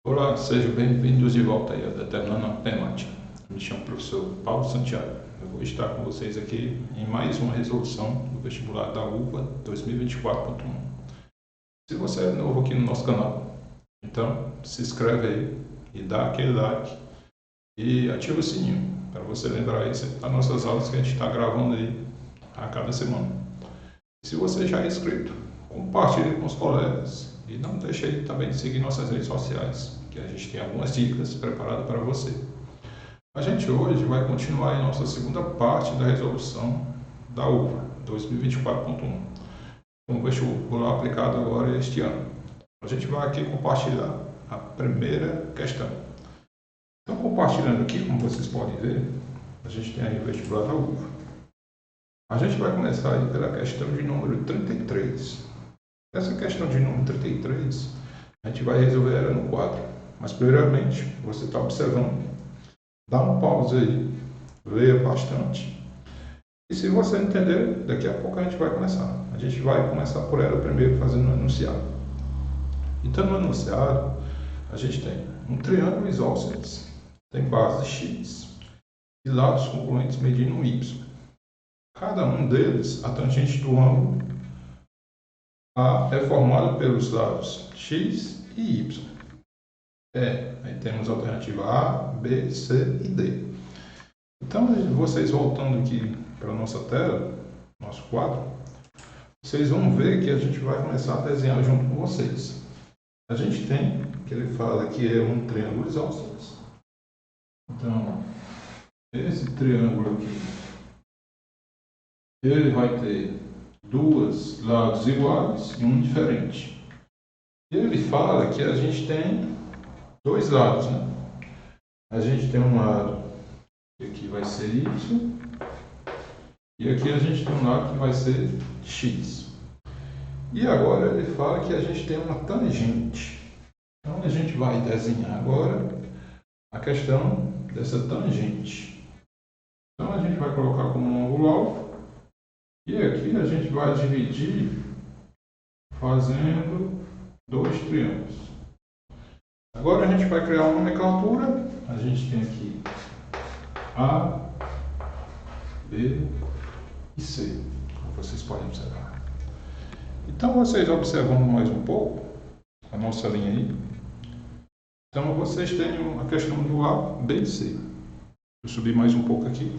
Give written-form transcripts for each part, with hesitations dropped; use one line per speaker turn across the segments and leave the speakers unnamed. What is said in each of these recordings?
Olá, sejam bem-vindos de volta aí a Determinando a Matemática. Me chamo professor Paulo Santiago. Eu vou estar com vocês aqui em mais uma resolução do vestibular da UVA 2024.1. Se você é novo aqui no nosso canal, então se inscreve aí e dá aquele like e ativa o sininho para você lembrar aí das nossas aulas que a gente está gravando aí a cada semana. Se você já é inscrito, compartilhe com os colegas e não deixe aí também de seguir nossas redes sociais, que a gente tem algumas dicas preparadas para você. A gente hoje vai continuar em nossa segunda parte da resolução da UVA 2024.1, com o vestibular aplicado agora este ano. A gente vai aqui compartilhar a primeira questão. Então, compartilhando aqui, como vocês podem ver, a gente tem aí o vestibular da UVA. A gente vai começar aí pela questão de número 33. Essa questão de número 33, a gente vai resolver ela no quadro. Mas, primeiramente, você está observando, dá um pause aí, leia bastante. E se você entender, daqui a pouco a gente vai começar. A gente vai começar por ela primeiro, fazendo um enunciado. Então, no enunciado, a gente tem um triângulo isósceles, tem base x e lados congruentes medindo um y. Cada um deles, a tangente do ângulo A é formada pelos lados x e y. Aí temos a alternativa A, B, C e D. Então, vocês voltando aqui para a nossa tela, nosso quadro, vocês vão ver que a gente vai começar a desenhar junto com vocês. A gente tem, que ele fala que é um triângulo isósceles. Então, esse triângulo aqui, ele vai ter dois lados iguais e um diferente. Ele fala que a gente tem dois lados, né? A gente tem um lado que aqui vai ser y e aqui a gente tem um lado que vai ser x. E agora ele fala que a gente tem uma tangente. Então a gente vai desenhar agora a questão dessa tangente. Então a gente vai colocar como um ângulo alfa e aqui a gente vai dividir fazendo dois triângulos. Agora a gente vai criar uma nomenclatura. A gente tem aqui A, B e C, como vocês podem observar. Então, vocês observando mais um pouco a nossa linha aí. Então, vocês têm a questão do A, B e C. Eu subi mais um pouco aqui.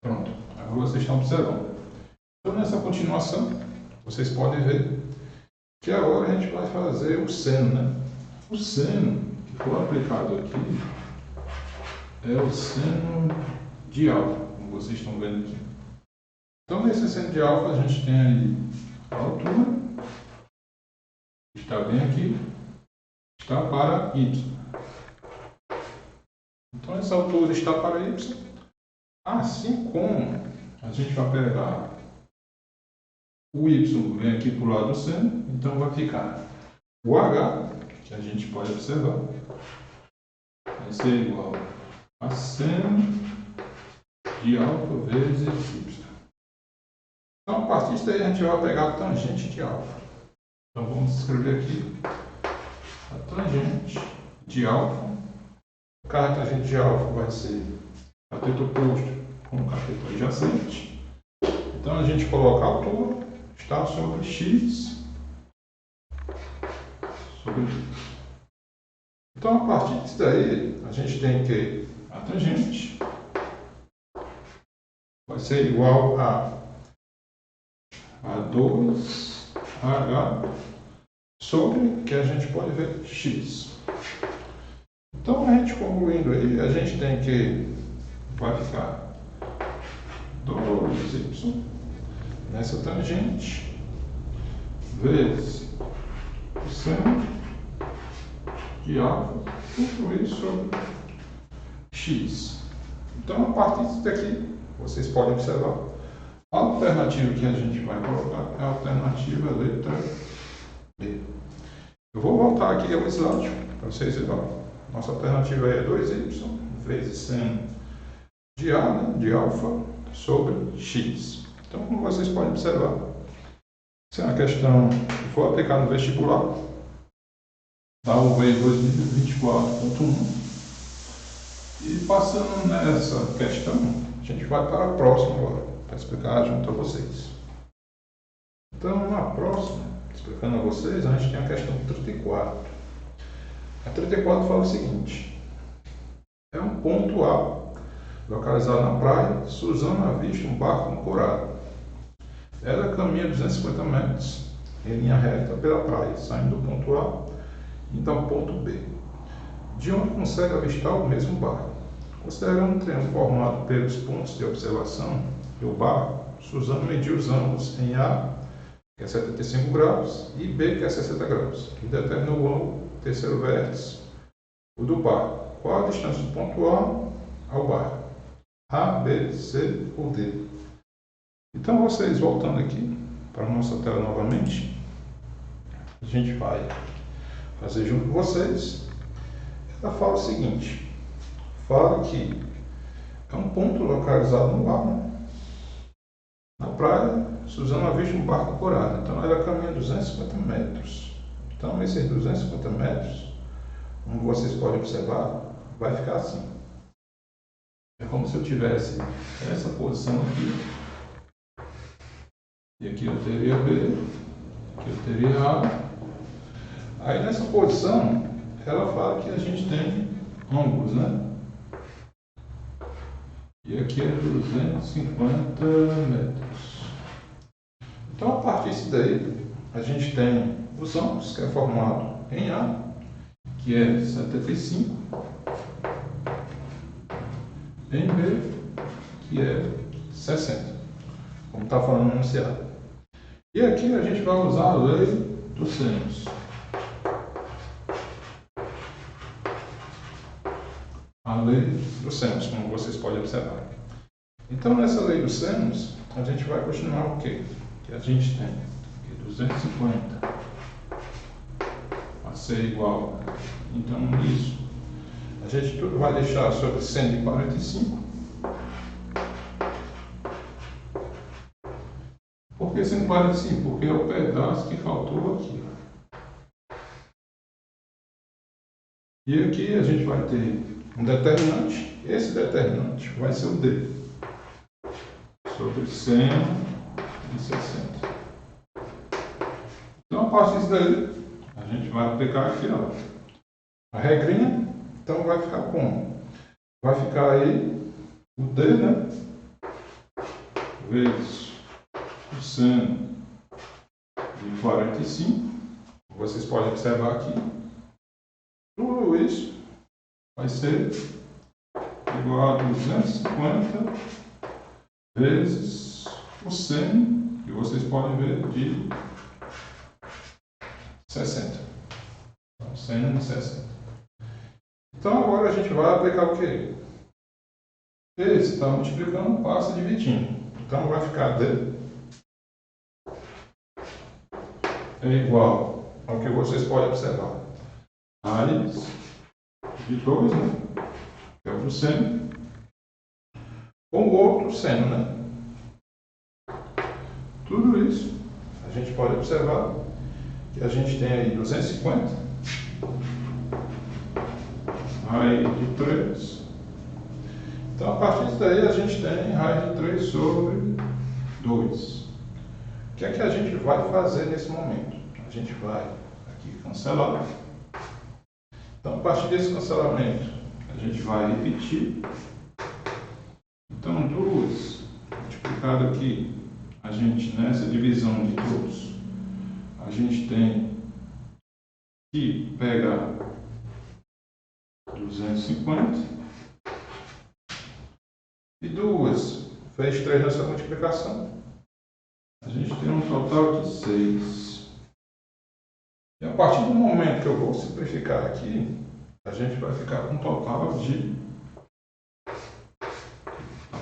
Pronto, agora vocês estão observando. Então, nessa continuação, vocês podem ver que agora a gente vai fazer o seno, né? O seno que foi aplicado aqui é o seno de alfa, como vocês estão vendo aqui. Então, nesse seno de alfa, a gente tem aí a altura, que está bem aqui, está para y. Então, essa altura está para y, assim como a gente vai pegar o y vem aqui para o lado do seno, então vai ficar o h, que a gente pode observar, vai ser igual a seno de alfa vezes y. Então, a partir daí, a gente vai pegar a tangente de alfa. Então, vamos escrever aqui a tangente de alfa. Cada tangente de alfa vai ser cateto oposto com cateto adjacente. Então, a gente coloca a altura, está sobre x sobre y. Então, a partir disso daí, a gente tem que a tangente vai ser igual a 2h sobre, que a gente pode ver, x. Então, a gente concluindo aí, a gente tem que vai ficar 2y nessa tangente vezes o seno de alfa concluir sobre x. Então, a partir disso daqui, vocês podem observar, a alternativa que a gente vai colocar é a alternativa letra B. Eu vou voltar aqui ao slide para vocês verem. Nossa alternativa é 2y vezes seno de A, né, de alfa, sobre x. Então, como vocês podem observar, essa é uma questão que foi aplicada no vestibular da UVEI 2024.1. E passando nessa questão, a gente vai para a próxima agora, para explicar junto a vocês. Então, na próxima, explicando a vocês, a gente tem a questão 34. A 34 fala o seguinte: é um ponto A, localizado na praia, Suzana avista um barco ancorado. Ela caminha 250 metros em linha reta pela praia, saindo do ponto A, então ponto B, de onde consegue avistar o mesmo barco. Considerando o triângulo formado pelos pontos de observação do barco, Suzana mediu os ângulos em A, que é 75 graus, e B, que é 60 graus, e determinou o ângulo terceiro vértice, o do barco. Qual a distância do ponto A ao barco? A, B, C ou D? Então, vocês voltando aqui para a nossa tela novamente, a gente vai fazer junto com vocês. Ela fala o seguinte: fala que é um ponto localizado no mar, né? Na praia, Suzana avista um barco ancorado. Então, ela caminha 250 metros. Então, esses 250 metros, como vocês podem observar, vai ficar assim. É como se eu tivesse essa posição aqui. E aqui eu teria B, aqui eu teria A. Aí nessa posição, ela fala que a gente tem ângulos, né? E aqui é 250 metros. Então, a partir daí, a gente tem os ângulos, que é formado em A, que é 75, em B, que é 60, como está falando no enunciado. E aqui a gente vai usar a lei dos sênios. A lei dos sênios, como vocês podem observar. Então, nessa lei dos sênios, a gente vai continuar o quê? Que a gente tem aqui 250 a ser igual. Então, isso, a gente tudo vai deixar sobre 145. Por que 145? Porque é o pedaço que faltou aqui. E aqui a gente vai ter um determinante. Esse determinante vai ser o D. Sobre 160. Então, a partir daí, a gente vai aplicar aqui, ó, a regrinha. Então, vai ficar como? Vai ficar aí o D, né? Vezes o seno de 45. Vocês podem observar aqui. Tudo isso vai ser igual a 250 vezes o seno, que vocês podem ver, de 60. Então, seno de 60. Então, agora a gente vai aplicar o quê? Esse está multiplicando, passa dividindo. Então, vai ficar D é igual ao que vocês podem observar. Raiz de 2, né? Que é o do seno, com o outro seno, né? Tudo isso a gente pode observar que a gente tem aí 250, raiz de 3. Então, a partir daí, a gente tem raiz de 3 sobre 2. O que é que a gente vai fazer nesse momento? A gente vai aqui cancelar. Então, a partir desse cancelamento, a gente vai repetir. Então, 2 multiplicado aqui, a gente, nessa divisão de todos, a gente tem que pegar 250 e 2 fez 3 nessa multiplicação. A gente tem um total de 6. E a partir do momento que eu vou simplificar aqui, a gente vai ficar com um total de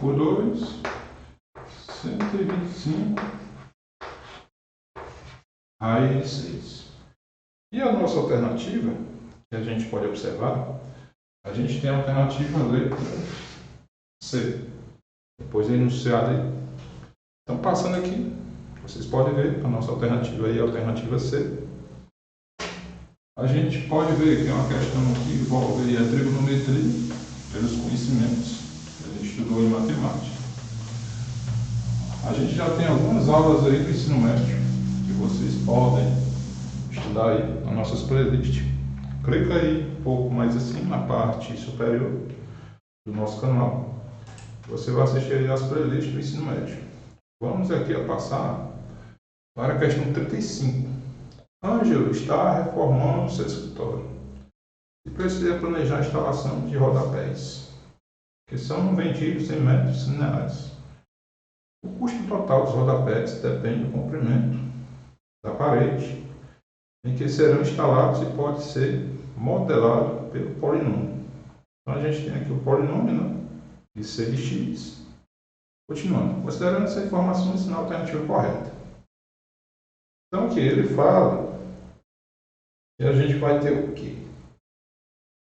por 2, 125 raiz de 6. E a nossa alternativa, que a gente pode observar, a gente tem a alternativa letra C, depois é enunciado aí. Então, passando aqui, vocês podem ver a nossa alternativa aí, a alternativa C. A gente pode ver que é uma questão que envolve a trigonometria, pelos conhecimentos que a gente estudou em matemática. A gente já tem algumas aulas aí do ensino médio que vocês podem estudar aí nas nossas playlists. Clica aí um pouco mais assim na parte superior do nosso canal. Você vai assistir aí as playlists do ensino médio. Vamos aqui a passar para a questão 35. Ângelo está reformando seu escritório e precisa planejar a instalação de rodapés, que são vendidos em metros lineares. O custo total dos rodapés depende do comprimento da parede em que serão instalados e pode ser modelado pelo polinômio. Então a gente tem aqui o polinômio, né, de C de x. Continuando, considerando essa informação, ensinar a alternativa correta. Então aqui ele fala que a gente vai ter o quê?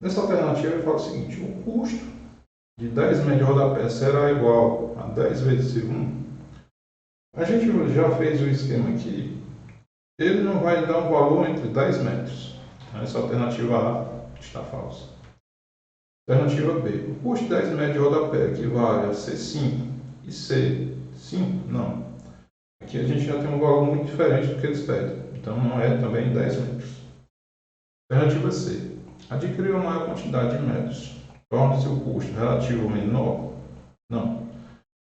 Nessa alternativa ele fala o seguinte: o custo de 10 metros de rodapé será igual a 10 vezes segundo. A gente já fez o esquema aqui. Ele não vai dar um valor entre 10 metros. Essa alternativa A está falsa. Alternativa B. O custo de 10 metros de rodapé equivale a C5 e C5? Não. Aqui a gente já tem um valor muito diferente do que eles pedem. Então não é também 10 metros. Alternativa C. Adquirir uma maior quantidade de metros torna-se o custo relativo menor? Não.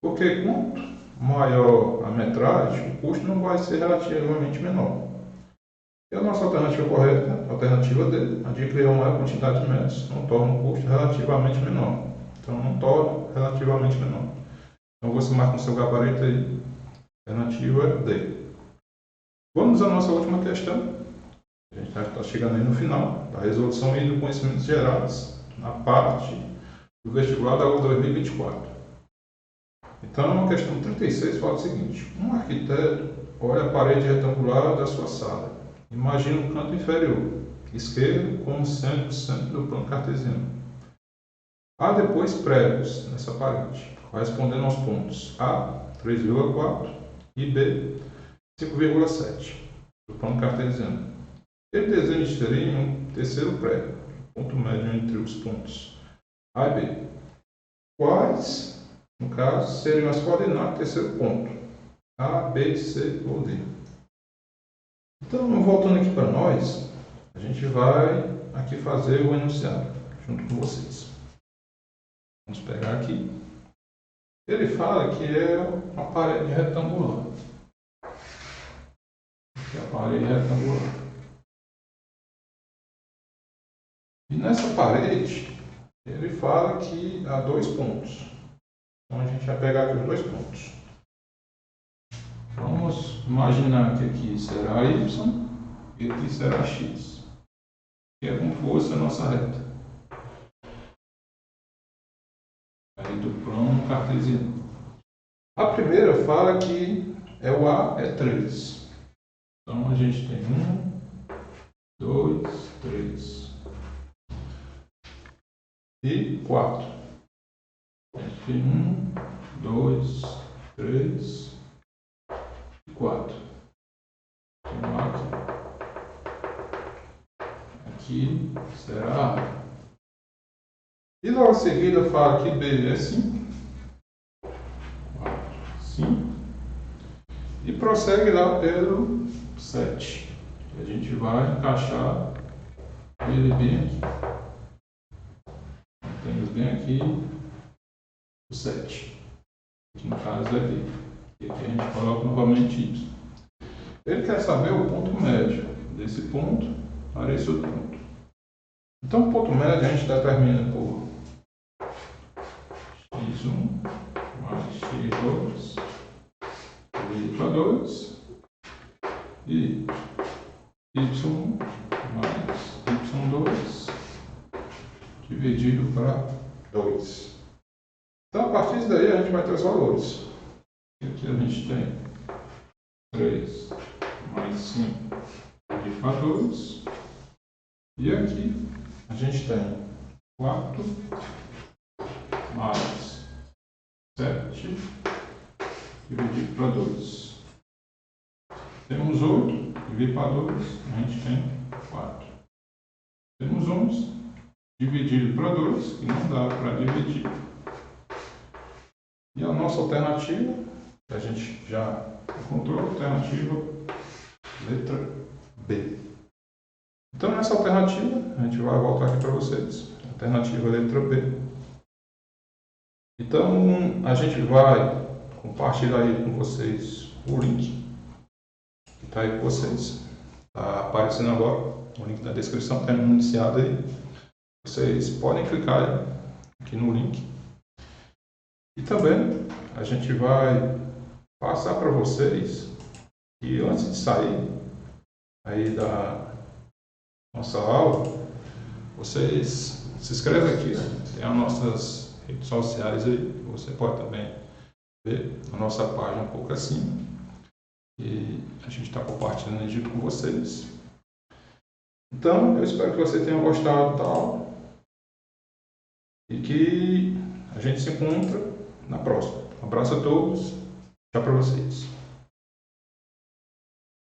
Porque quanto maior a metragem, o custo não vai ser relativamente menor. E a nossa alternativa correta, a alternativa D, adquirir uma maior quantidade de metros, não torna o custo relativamente menor. Então não torna relativamente menor. Então você marca no seu gabarito aí, alternativa D. Vamos à nossa última questão. A gente está chegando aí no final da resolução aí do conhecimentos gerais, na parte do vestibular da UFBA 2024. Então, uma questão 36 fala o seguinte: um arquiteto olha a parede retangular da sua sala. Imagina o canto inferior esquerdo como sendo o centro do plano cartesiano. Há depois pregos nessa parede, correspondendo aos pontos A, 3,4 e B, 5,7 do plano cartesiano. Ele desenha inserir um terceiro prego, ponto médio entre os pontos A e B. Quais, no caso, seriam as coordenadas do terceiro ponto? A, B, C ou D. Então, voltando aqui para nós, a gente vai aqui fazer o enunciado junto com vocês. Vamos pegar aqui. Ele fala que é uma parede retangular. Aqui é a parede retangular. E nessa parede, ele fala que há 2 pontos. Então a gente vai pegar aqui os 2 pontos. Vamos imaginar que aqui será Y e aqui será X. Que é como fosse a nossa reta. Aí do plano cartesiano. A primeira fala que o A é 3. Então a gente tem 1, 2, 3. E 4. A gente tem 1, 2, 3 e 4. Vamos lá aqui será A. E logo em seguida fala que B é 5. 4, 5. E prossegue lá pelo 7. A gente vai encaixar ele bem aqui. Temos bem aqui o 7, que no caso é B. E aqui a gente coloca novamente Y. Ele quer saber o ponto médio desse ponto para esse outro ponto. Então, o ponto médio a gente determina por x1 mais x2 dividido para 2 e y1 mais y2 dividido para 2. Então, a partir daí, a gente vai ter os valores. Aqui a gente tem 3 mais 5 dividido para 2. E aqui a gente tem 4 mais 7 dividido para 2. Temos 8 dividido para 2, a gente tem 4. Temos uns dividido para 2, que não dá para dividir. E a nossa alternativa, que a gente já encontrou, a alternativa letra B. Então, nessa alternativa, a gente vai voltar aqui para vocês. Alternativa letra B. Então, a gente vai compartilhar aí com vocês o link que está aí com vocês. Está aparecendo agora, o link na descrição, está anunciado aí. Vocês podem clicar aqui no link. E também a gente vai passar para vocês que antes de sair aí da nossa aula, vocês se inscrevem aqui, tem as nossas redes sociais aí, você pode também ver a nossa página um pouco acima, e a gente está compartilhando junto com vocês. Então, eu espero que você tenha gostado da aula e que a gente se encontra na próxima. Um abraço a todos, tchau para vocês.